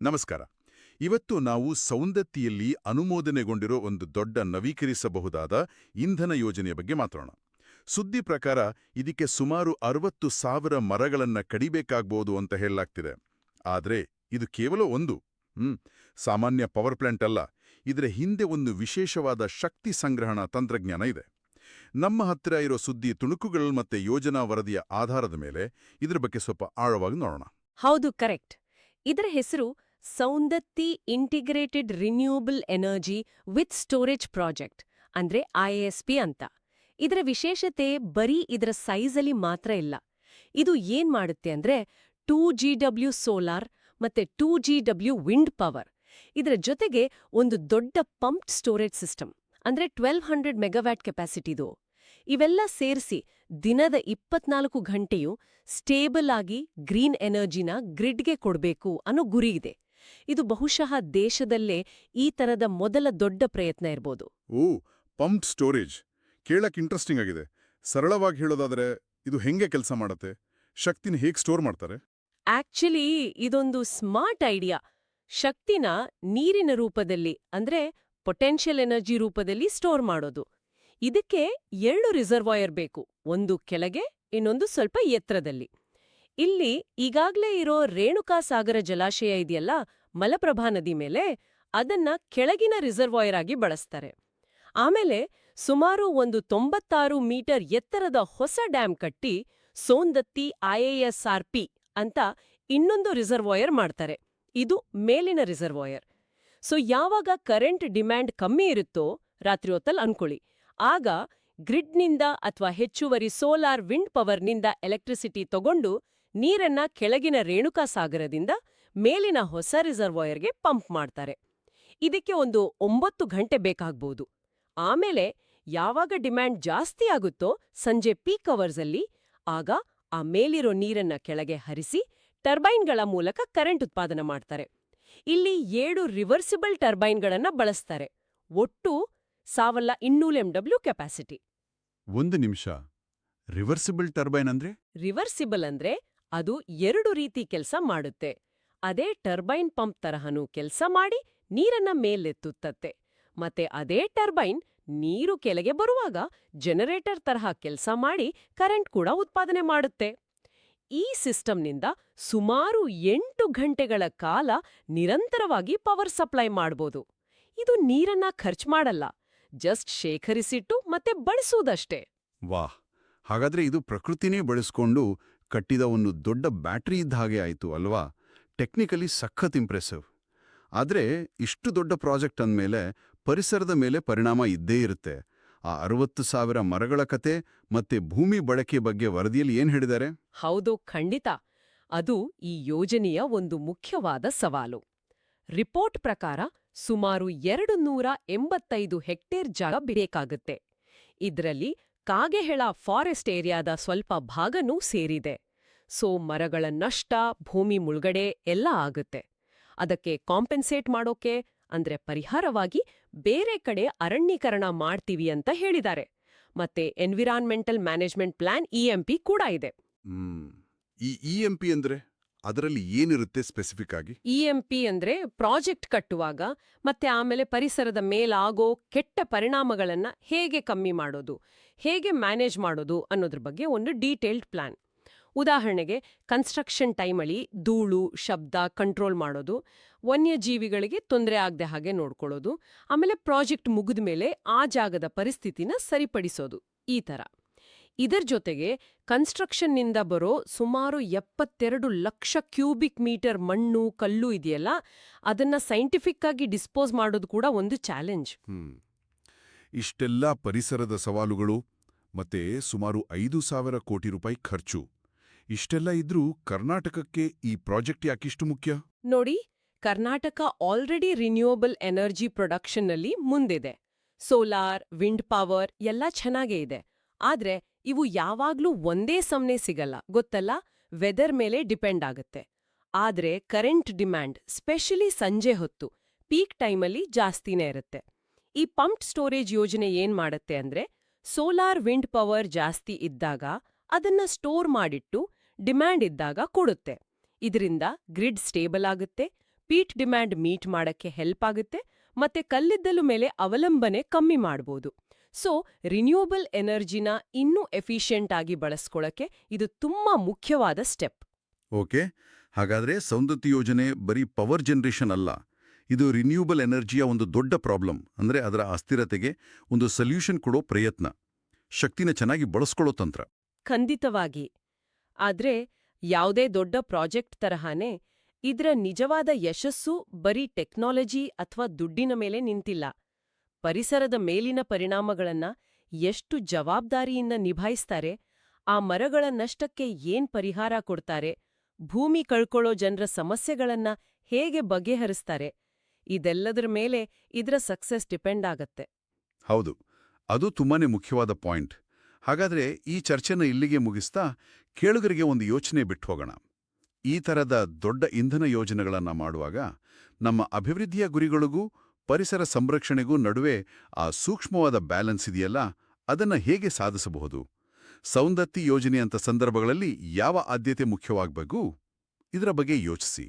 ನಮಸ್ಕಾರ. ಇವತ್ತು ನಾವು ಸೌಂದತ್ತಿಯಲ್ಲಿ ಅನುಮೋದನೆಗೊಂಡಿರೋ ಒಂದು ದೊಡ್ಡ ನವೀಕರಿಸಬಹುದಾದ ಇಂಧನ ಯೋಜನೆಯ ಬಗ್ಗೆ ಮಾತಾಡೋಣ. ಸುದ್ದಿ ಪ್ರಕಾರ ಇದಕ್ಕೆ ಸುಮಾರು 60,000 ಮರಗಳನ್ನ ಕಡಿಬೇಕಾಗ್ಬೋದು ಅಂತ ಹೇಳಲಾಗ್ತಿದೆ. ಆದ್ರೆ ಇದು ಕೇವಲ ಒಂದು ಸಾಮಾನ್ಯ ಪವರ್ ಪ್ಲಾಂಟ್ ಅಲ್ಲ. ಇದರ ಹಿಂದೆ ಒಂದು ವಿಶೇಷವಾದ ಶಕ್ತಿ ಸಂಗ್ರಹಣಾ ತಂತ್ರಜ್ಞಾನ ಇದೆ. ನಮ್ಮ ಹತ್ತಿರ ಇರೋ ಸುದ್ದಿ ತುಣುಕುಗಳು ಮತ್ತೆ ಯೋಜನಾ ವರದಿಯ ಆಧಾರದ ಮೇಲೆ ಇದ್ರ ಬಗ್ಗೆ ಸ್ವಲ್ಪ ಆಳವಾಗಿ ನೋಡೋಣ. ಹೌದು, ಕರೆಕ್ಟ್. ಇದರ ಹೆಸರು Saundatti integrated renewable energy with storage project, ಅಂದ್ರೆ ISP ಅಂತ. ಇದರ ವಿಶೇಷತೆ ಬರೀ ಇದರ ಸೈಜಲ್ಲಿ ಮಾತ್ರ ಇಲ್ಲ. ಇದು ಏನ್ ಮಾಡುತ್ತೆ ಅಂದ್ರೆ 2GW ಸೋಲಾರ್ ಮತ್ತೆ 2GW ವಿಂಡ್ ಪವರ್, ಇದರ ಜೊತೆಗೆ ಒಂದು ದೊಡ್ಡ ಪಂಪ್ಡ್ ಸ್ಟೋರೇಜ್ ಸಿಸ್ಟಮ್, ಅಂದ್ರೆ 1200 ಮೆಗಾವ್ಯಾಟ್ ಕೆಪಾಸಿಟಿದು. ಇವೆಲ್ಲ ಸೇರಿಸಿ ದಿನದ 24 ಗಂಟೆಯೂ ಸ್ಟೇಬಲ್ ಆಗಿ ಗ್ರೀನ್ ಎನರ್ಜಿನ ಗ್ರಿಡ್ಗೆ ಕೊಡ್ಬೇಕು ಅನ್ನೋ ಗುರಿ ಇದೆ. ಇದು ಬಹುಶಃ ದೇಶದಲ್ಲೇ ಈ ತರದ ಮೊದಲ ದೊಡ್ಡ ಪ್ರಯತ್ನ ಇರ್ಬೋದು. ಪಂಪ್ಡ್ ಸ್ಟೋರೇಜ್ ಕೇಳಕ್ ಇಂಟ್ರೆಸ್ಟಿಂಗ್ ಆಗಿದೆ. ಸರಳವಾಗಿ ಹೇಳೋದಾದ್ರೆ ಇದು ಹೆಂಗೆ ಕೆಲಸ ಮಾಡುತ್ತೆ? ಶಕ್ತಿನ ಹೇಗೆ ಸ್ಟೋರ್ ಮಾಡ್ತಾರೆ? ಆಕ್ಚುಲಿ ಇದೊಂದು ಸ್ಮಾರ್ಟ್ ಐಡಿಯಾ. ಶಕ್ತಿನ ನೀರಿನ ರೂಪದಲ್ಲಿ, ಅಂದ್ರೆ ಪೊಟೆನ್ಷಿಯಲ್ ಎನರ್ಜಿ ರೂಪದಲ್ಲಿ ಸ್ಟೋರ್ ಮಾಡೋದು. ಇದಕ್ಕೆ 2 ರಿಸರ್ವಾಯರ್ ಬೇಕು, ಒಂದು ಕೆಳಗೆ, ಇನ್ನೊಂದು ಸ್ವಲ್ಪ ಎತ್ತರದಲ್ಲಿ. ಇಲ್ಲಿ ಈಗಾಗ್ಲೇ ಇರೋ ರೇಣುಕಾಸಾಗರ ಜಲಾಶಯ ಇದೆಯಲ್ಲ, ಮಲಪ್ರಭಾ ನದಿ ಮೇಲೆ, ಅದನ್ನ ಕೆಳಗಿನ ರಿಸರ್ವಾಯರ್ ಆಗಿ ಬಳಸ್ತಾರೆ. ಆಮೇಲೆ ಸುಮಾರು ಒಂದು 96 ಮೀಟರ್ ಎತ್ತರದ ಹೊಸ ಡ್ಯಾಂ ಕಟ್ಟಿ ಸೋಂದತ್ತಿ IISRP ಅಂತ ಇನ್ನೊಂದು ರಿಸರ್ವಾಯರ್ ಮಾಡ್ತಾರೆ. ಇದು ಮೇಲಿನ ರಿಸರ್ವಾಯರ್. ಸೊ ಯಾವಾಗ ಕರೆಂಟ್ ಡಿಮ್ಯಾಂಡ್ ಕಮ್ಮಿ ಇರುತ್ತೋ, ರಾತ್ರಿ ಹೊತ್ತಲ್ಲಿ ಅನ್ಕೊಳ್ಳಿ, ಆಗ ಗ್ರಿಡ್ನಿಂದ ಅಥವಾ ಹೆಚ್ಚುವರಿ ಸೋಲಾರ್ ವಿಂಡ್ ಪವರ್ನಿಂದ ಎಲೆಕ್ಟ್ರಿಸಿಟಿ ತಗೊಂಡು ನೀರನ್ನ ಕೆಳಗಿನ ರೇಣುಕಾಸಾಗರದಿಂದ ಮೇಲಿನ ಹೊಸ ರಿಸರ್ವಾಯರ್ಗೆ ಪಂಪ್ ಮಾಡ್ತಾರೆ. ಇದಕ್ಕೆ ಒಂದು 9 ಗಂಟೆ ಬೇಕಾಗ್ಬೋದು. ಆಮೇಲೆ ಯಾವಾಗ ಡಿಮ್ಯಾಂಡ್ ಜಾಸ್ತಿ ಆಗುತ್ತೋ, ಸಂಜೆ ಪೀಕ್ ಅವರ್ಸಲ್ಲಿ, ಆಗ ಆ ಮೇಲಿರೋ ನೀರನ್ನ ಕೆಳಗೆ ಹರಿಸಿ ಟರ್ಬೈನ್ಗಳ ಮೂಲಕ ಕರೆಂಟ್ ಉತ್ಪಾದನೆ ಮಾಡ್ತಾರೆ. ಇಲ್ಲಿ 7 ರಿವರ್ಸಿಬಲ್ ಟರ್ಬೈನ್ಗಳನ್ನ ಬಳಸ್ತಾರೆ. ಒಟ್ಟು 1200 MW ಕೆಪಾಸಿಟಿ. ಒಂದು ನಿಮಿಷ, ರಿವರ್ಸಿಬಲ್ ಟರ್ಬೈನ್ ಅಂದ್ರೆ? ರಿವರ್ಸಿಬಲ್ ಅಂದ್ರೆ ಅದು 2 ರೀತಿ ಕೆಲಸ ಮಾಡುತ್ತೆ. ಅದೇ ಟರ್ಬೈನ್ ಪಂಪ್ ತರಹನೂ ಕೆಲಸ ಮಾಡಿ ನೀರನ್ನ ಮೇಲೆತ್ತುತ್ತೆ. ಮತ್ತೆ ಅದೇ ಟರ್ಬೈನ್ ನೀರು ಕೆಳಗೆ ಬರುವಾಗ ಜನರೇಟರ್ ತರಹ ಕೆಲಸ ಮಾಡಿ ಕರೆಂಟ್ ಕೂಡ ಉತ್ಪಾದನೆ ಮಾಡುತ್ತೆ. ಈ ಸಿಸ್ಟಮ್ನಿಂದ ಸುಮಾರು 8 ಗಂಟೆಗಳ ಕಾಲ ನಿರಂತರವಾಗಿ ಪವರ್ ಸಪ್ಲೈ ಮಾಡ್ಬೋದು. ಇದು ನೀರನ್ನ ಖರ್ಚು ಮಾಡಲ್ಲ, ಜಸ್ಟ್ ಶೇಖರಿಸಿಟ್ಟು ಮತ್ತೆ ಬಳಸೋದಷ್ಟೇ. ವಾಹ್, ಹಾಗಾದ್ರೆ ಇದು ಪ್ರಕೃತಿನೇ ಬಳಸ್ಕೊಂಡು ಕಟ್ಟಿದ ಒಂದು ದೊಡ್ಡ ಬ್ಯಾಟರಿ ಇದ್ದ ಹಾಗೆ ಆಯ್ತು ಅಲ್ವಾ? ಟೆಕ್ನಿಕಲಿ ಸಖತ್ ಇಂಪ್ರೆಸಿವ್. ಆದ್ರೆ ಇಷ್ಟು ದೊಡ್ಡ ಪ್ರಾಜೆಕ್ಟ್ ಅಂದ್ಮೇಲೆ ಪರಿಸರದ ಮೇಲೆ ಪರಿಣಾಮ ಇದ್ದೇ ಇರುತ್ತೆ. ಆ 60,000 ಮರಗಳ ಕತೆ ಮತ್ತೆ ಭೂಮಿ ಬಳಕೆ ಬಗ್ಗೆ ವರದಿಯಲ್ಲಿ ಏನ್ ಹೇಳಿದ್ದಾರೆ? ಹೌದು, ಖಂಡಿತ. ಅದು ಈ ಯೋಜನೆಯ ಒಂದು ಮುಖ್ಯವಾದ ಸವಾಲು. ರಿಪೋರ್ಟ್ ಪ್ರಕಾರ ಸುಮಾರು 285 ಹೆಕ್ಟೇರ್ ಜಾಗ ಬೇಕಾಗುತ್ತೆ. ಇದ್ರಲ್ಲಿ ಕಾಗೆಹೆಳ ಫಾರೆಸ್ಟ್ ಏರಿಯಾದ ಸ್ವಲ್ಪ ಭಾಗನೂ ಸೇರಿದೆ. ಸೊ ಮರಗಳ ನಷ್ಟ, ಭೂಮಿ ಮುಳುಗಡೆ ಎಲ್ಲ ಆಗುತ್ತೆ. ಅದಕ್ಕೆ ಕಾಂಪೆನ್ಸೇಟ್ ಮಾಡೋಕೆ, ಅಂದ್ರೆ ಪರಿಹಾರವಾಗಿ ಬೇರೆ ಕಡೆ ಅರಣ್ಯೀಕರಣ ಮಾಡ್ತೀವಿ ಅಂತ ಹೇಳಿದ್ದಾರೆ. ಮತ್ತೆ ಎನ್ವಿರಾನ್ಮೆಂಟಲ್ ಮ್ಯಾನೇಜ್ಮೆಂಟ್ ಪ್ಲಾನ್ EMP ಕೂಡ ಇದೆ. ಈ EMP ಅಂದ್ರೆ ಅದರಲ್ಲಿ ಏನಿರುತ್ತೆ ಸ್ಪೆಸಿಫಿಕ್ ಆಗಿ? EMP ಅಂದ್ರೆ ಪ್ರಾಜೆಕ್ಟ್ ಕಟ್ಟುವಾಗ ಮತ್ತೆ ಆಮೇಲೆ ಪರಿಸರದ ಮೇಲಾಗೋ ಕೆಟ್ಟ ಪರಿಣಾಮಗಳನ್ನ ಹೇಗೆ ಕಮ್ಮಿ ಮಾಡೋದು, ಹೇಗೆ ಮ್ಯಾನೇಜ್ ಮಾಡೋದು ಅನ್ನೋದ್ರ ಬಗ್ಗೆ ಒಂದು ಡೀಟೇಲ್ಡ್ ಪ್ಲಾನ್. ಉದಾಹರಣೆಗೆ ಕನ್ಸ್ಟ್ರಕ್ಷನ್ ಟೈಮಲ್ಲಿ ಧೂಳು, ಶಬ್ದ ಕಂಟ್ರೋಲ್ ಮಾಡೋದು, ವನ್ಯಜೀವಿಗಳಿಗೆ ತೊಂದರೆ ಆಗದೆ ಹಾಗೆ ನೋಡ್ಕೊಳ್ಳೋದು, ಆಮೇಲೆ ಪ್ರಾಜೆಕ್ಟ್ ಮುಗಿದ ಮೇಲೆ ಆ ಜಾಗದ ಪರಿಸ್ಥಿತಿನ ಸರಿಪಡಿಸೋದು, ಈ ಥರ. ಇದರ ಜೊತೆಗೆ ಕನ್ಸ್ಟ್ರಕ್ಷನ್ನಿಂದ ಬರೋ ಸುಮಾರು 72 ಲಕ್ಷ ಕ್ಯೂಬಿಕ್ ಮೀಟರ್ ಮಣ್ಣು, ಕಲ್ಲು ಇದೆಯಲ್ಲ, ಅದನ್ನ ಸೈಂಟಿಫಿಕ್ ಆಗಿ ಡಿಸ್ಪೋಸ್ ಮಾಡೋದು ಕೂಡ ಒಂದು ಚಾಲೆಂಜ್. ಇಷ್ಟೆಲ್ಲ ಪರಿಸರದ ಸವಾಲುಗಳು ಮತ್ತೆ ಸುಮಾರು 5,000 ಕೋಟಿ ರೂಪಾಯಿ ಖರ್ಚು, ಇಷ್ಟೆಲ್ಲ ಇದ್ರೂ ಕರ್ನಾಟಕಕ್ಕೆ ಈ ಪ್ರಾಜೆಕ್ಟ್ ಯಾಕಿಷ್ಟು ಮುಖ್ಯ? ನೋಡಿ, ಕರ್ನಾಟಕ ಆಲ್ರೆಡಿ ರಿನ್ಯೂಯಬಲ್ ಎನರ್ಜಿ ಪ್ರೊಡಕ್ಷನ್ನಲ್ಲಿ ಮುಂದಿದೆ. ಸೋಲಾರ್, ವಿಂಡ್ ಪವರ್ ಎಲ್ಲ ಚೆನ್ನಾಗೇ ಇದೆ. ಆದ್ರೆ ಇವು ಯಾವಾಗ್ಲೂ ಒಂದೇ ಸಮನೆ ಸಿಗಲ್ಲ, ಗೊತ್ತಲ್ಲ? ವೆದರ್ ಮೇಲೆ ಡಿಪೆಂಡ್ ಆಗುತ್ತೆ. ಆದ್ರೆ ಕರೆಂಟ್ ಡಿಮ್ಯಾಂಡ್, ಸ್ಪೆಷಲಿ ಸಂಜೆ ಹೊತ್ತು ಪೀಕ್ ಟೈಮಲ್ಲಿ ಜಾಸ್ತಿನೇ ಇರುತ್ತೆ. ಈ ಪಂಪ್ಡ್ ಸ್ಟೋರೇಜ್ ಯೋಜನೆ ಏನ್ ಮಾಡುತ್ತೆ ಅಂದ್ರೆ, ಸೋಲಾರ್, ವಿಂಡ್ ಪವರ್ ಜಾಸ್ತಿ ಇದ್ದಾಗ ಅದನ್ನ ಸ್ಟೋರ್ ಮಾಡಿಟ್ಟು ಡಿಮ್ಯಾಂಡ್ ಇದ್ದಾಗ ಕೊಡುತ್ತೆ. ಇದರಿಂದ ಗ್ರಿಡ್ ಸ್ಟೇಬಲ್ ಆಗುತ್ತೆ, ಪೀಟ್ ಡಿಮ್ಯಾಂಡ್ ಮೀಟ್ ಮಾಡಕ್ಕೆ ಹೆಲ್ಪ್ ಆಗುತ್ತೆ ಮತ್ತೆ ಕಲ್ಲಿದ್ದಲು ಮೇಲೆ ಅವಲಂಬನೆ ಕಮ್ಮಿ ಮಾಡ್ಬೋದು. ಸೊ ರಿನ್ಯೂಯಬಲ್ ಎನರ್ಜಿನ ಇನ್ನೂ ಎಫಿಷಿಯೆಂಟ್ ಆಗಿ ಬಳಸ್ಕೊಳಕ್ಕೆ ಇದು ತುಂಬಾ ಮುಖ್ಯವಾದ ಸ್ಟೆಪ್. ಓಕೆ, ಹಾಗಾದ್ರೆ ಸೌಂದತ್ಯ ಯೋಜನೆ ಬರೀ ಪವರ್ ಜನರೇಷನ್ ಅಲ್ಲ, ಇದು ರಿನ್ಯೂಯಬಲ್ ಎನರ್ಜಿಯ ಒಂದು ದೊಡ್ಡ ಪ್ರಾಬ್ಲಮ್, ಅಂದ್ರೆ ಅದರ ಅಸ್ಥಿರತೆಗೆ ಒಂದು ಸೊಲ್ಯೂಷನ್ ಕೊಡೋ ಪ್ರಯತ್ನ, ಶಕ್ತಿನ ಚೆನ್ನಾಗಿ ಬಳಸ್ಕೊಳ್ಳೋ ತಂತ್ರ. ಖಂಡಿತವಾಗಿ. ಆದ್ರೆ ಯಾವುದೇ ದೊಡ್ಡ ಪ್ರಾಜೆಕ್ಟ್ ತರಹಾನೇ ಇದ್ರ ನಿಜವಾದ ಯಶಸ್ಸು ಬರೀ ಟೆಕ್ನಾಲಜಿ ಅಥವಾ ದುಡ್ಡಿನ ಮೇಲೆ ನಿಂತಿಲ್ಲ. ಪರಿಸರದ ಮೇಲಿನ ಪರಿಣಾಮಗಳನ್ನ ಎಷ್ಟು ಜವಾಬ್ದಾರಿಯಿಂದ ನಿಭಾಯಿಸ್ತಾರೆ, ಆ ಮರಗಳ ನಷ್ಟಕ್ಕೆ ಏನ್ ಪರಿಹಾರ ಕೊಡ್ತಾರೆ, ಭೂಮಿ ಕಳ್ಕೊಳ್ಳೋ ಜನರ ಸಮಸ್ಯೆಗಳನ್ನ ಹೇಗೆ ಬಗೆಹರಿಸ್ತಾರೆ, ಇದೆಲ್ಲದರ ಮೇಲೆ ಇದ್ರ ಸಕ್ಸಸ್ ಡಿಪೆಂಡ್ ಆಗತ್ತೆ. ಹೌದು, ಅದು ತುಂಬಾನೇ ಮುಖ್ಯವಾದ ಪಾಯಿಂಟ್. ಹಾಗಾದ್ರೆ ಈ ಚರ್ಚೆನ ಇಲ್ಲಿಗೆ ಮುಗಿಸ್ತಾ ಕೇಳುಗರಿಗೆ ಒಂದು ಯೋಚನೆ ಬಿಟ್ಟು ಹೋಗೋಣ. ಈ ಥರದ ದೊಡ್ಡ ಇಂಧನ ಯೋಜನೆಗಳನ್ನ ಮಾಡುವಾಗ ನಮ್ಮ ಅಭಿವೃದ್ಧಿಯ ಗುರಿಗಳಿಗೂ ಪರಿಸರ ಸಂರಕ್ಷಣೆಗೂ ನಡುವೆ ಆ ಸೂಕ್ಷ್ಮವಾದ ಬ್ಯಾಲೆನ್ಸ್ ಇದೆಯಲ್ಲ, ಅದನ್ನ ಹೇಗೆ ಸಾಧಿಸಬಹುದು? ಸೌಂದತ್ಯ ಯೋಜನೆಯಂಥ ಸಂದರ್ಭಗಳಲ್ಲಿ ಯಾವ ಆದ್ಯತೆ ಮುಖ್ಯವಾಗಬೇಕು? ಇದರ ಬಗ್ಗೆ ಯೋಚಿಸಿ.